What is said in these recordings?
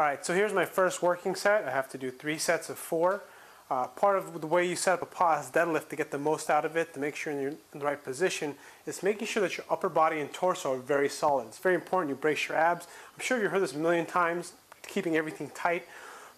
Alright, so here's my first working set. I have to do 3 sets of 4. Part of the way you set up a pause deadlift to get the most out of it, to make sure you're in the right position, is making sure that your upper body and torso are very solid. It's very important you brace your abs. I'm sure you've heard this a million times, keeping everything tight.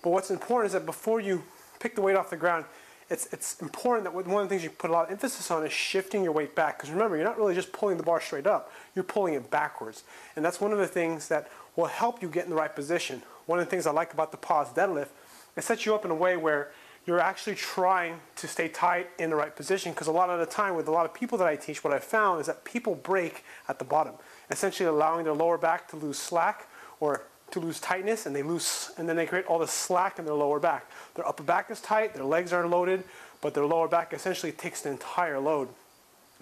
But what's important is that before you pick the weight off the ground, it's important that one of the things you put a lot of emphasis on is shifting your weight back. Because remember, you're not really just pulling the bar straight up, you're pulling it backwards. And that's one of the things that will help you get in the right position. One of the things I like about the pause deadlift, it sets you up in a way where you're actually trying to stay tight in the right position, because a lot of the time with a lot of people that I teach, what I've found is that people break at the bottom, essentially allowing their lower back to lose slack or to lose tightness, and then they create all the slack in their lower back. Their upper back is tight, their legs are loaded, but their lower back essentially takes the entire load.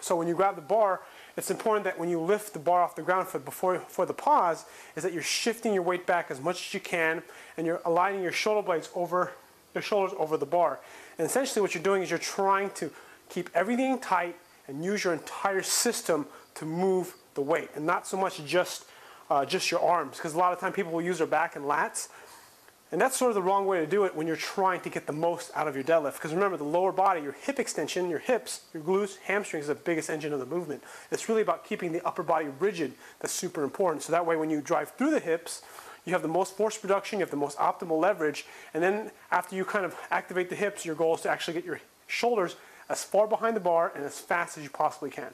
So when you grab the bar, it's important that when you lift the bar off the ground for the pause, is that you're shifting your weight back as much as you can, and you're aligning your shoulder blades over your shoulders over the bar. And essentially what you're doing is you're trying to keep everything tight and use your entire system to move the weight, and not so much just your arms, because a lot of time people will use their back and lats, and that's sort of the wrong way to do it when you're trying to get the most out of your deadlift. Because remember, the lower body, your hip extension, your hips, your glutes, hamstrings is the biggest engine of the movement. It's really about keeping the upper body rigid. That's super important. So that way when you drive through the hips, you have the most force production, you have the most optimal leverage, and then after you kind of activate the hips, your goal is to actually get your shoulders as far behind the bar and as fast as you possibly can.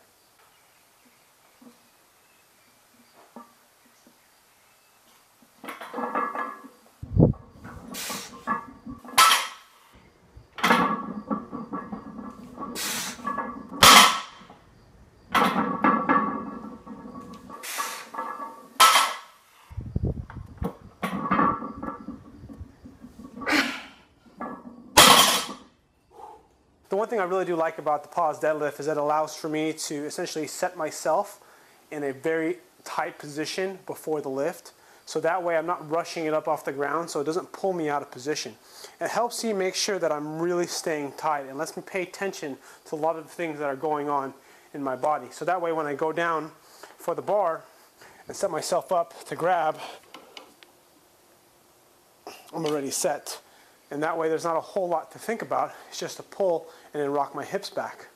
The one thing I really do like about the pause deadlift is that it allows for me to essentially set myself in a very tight position before the lift. So that way I'm not rushing it up off the ground, so it doesn't pull me out of position. It helps me make sure that I'm really staying tight and lets me pay attention to a lot of the things that are going on in my body. So that way when I go down for the bar and set myself up to grab, I'm already set. And that way there's not a whole lot to think about. It's just a pull and then rock my hips back.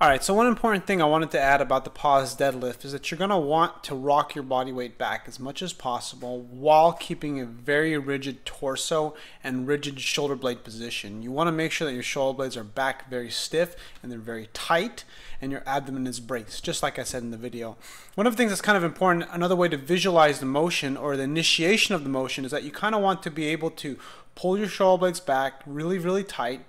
Alright, so one important thing I wanted to add about the pause deadlift is that you're going to want to rock your body weight back as much as possible while keeping a very rigid torso and rigid shoulder blade position. You want to make sure that your shoulder blades are back very stiff and they're very tight and your abdomen is braced, just like I said in the video. One of the things that's kind of important, another way to visualize the motion or the initiation of the motion, is that you kind of want to be able to pull your shoulder blades back really tight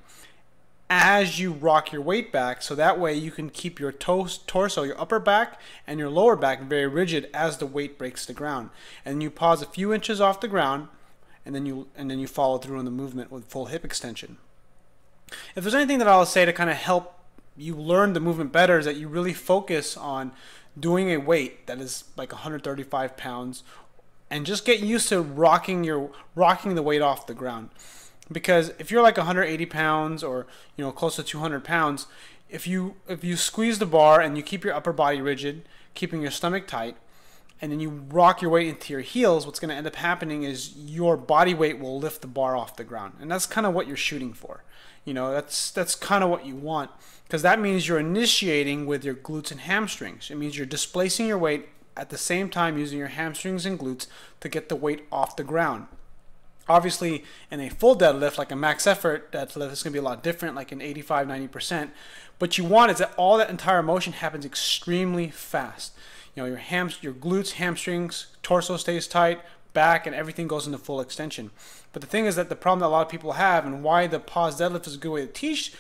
as you rock your weight back, so that way you can keep your torso, your upper back and your lower back very rigid as the weight breaks the ground. And you pause a few inches off the ground, and then you follow through on the movement with full hip extension. If there's anything that I'll say to kind of help you learn the movement better, is that you really focus on doing a weight that is like 135 pounds and just get used to rocking the weight off the ground. Because if you're like 180 pounds or close to 200 pounds, if you squeeze the bar and you keep your upper body rigid, keeping your stomach tight, and then you rock your weight into your heels, what's going to end up happening is your body weight will lift the bar off the ground. And that's kind of what you're shooting for. That's kind of what you want, because that means you're initiating with your glutes and hamstrings. It means you're displacing your weight at the same time using your hamstrings and glutes to get the weight off the ground. Obviously, in a full deadlift, like a max effort deadlift, it's going to be a lot different, like an 85–90%. What you want is that all that entire motion happens extremely fast. you know, your glutes, hamstrings, torso stays tight, back, and everything goes into full extension. But the thing is that the problem that a lot of people have, and why the pause deadlift is a good way to teach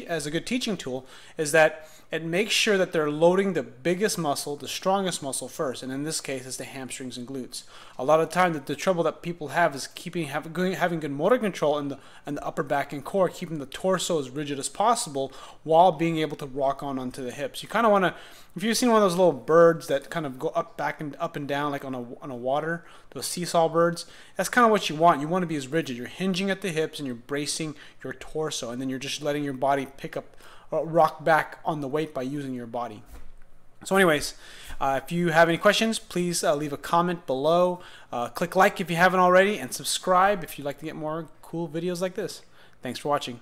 as a good teaching tool, is that it makes sure that they're loading the biggest muscle, the strongest muscle first, and in this case, it's the hamstrings and glutes. A lot of the time, the trouble that people have is having good motor control in the upper back and core, keeping the torso as rigid as possible while being able to rock onto the hips. You kind of want to, if you've seen one of those little birds that kind of go up and down like on a water, those seesaw birds, that's kind of what you want. You want to be as rigid. You're hinging at the hips and you're bracing your torso, and then you're just letting your body pick up, rock back on the weight by using your body. So anyways, if you have any questions, please leave a comment below. Click like if you haven't already, and subscribe if you'd like to get more cool videos like this. Thanks for watching.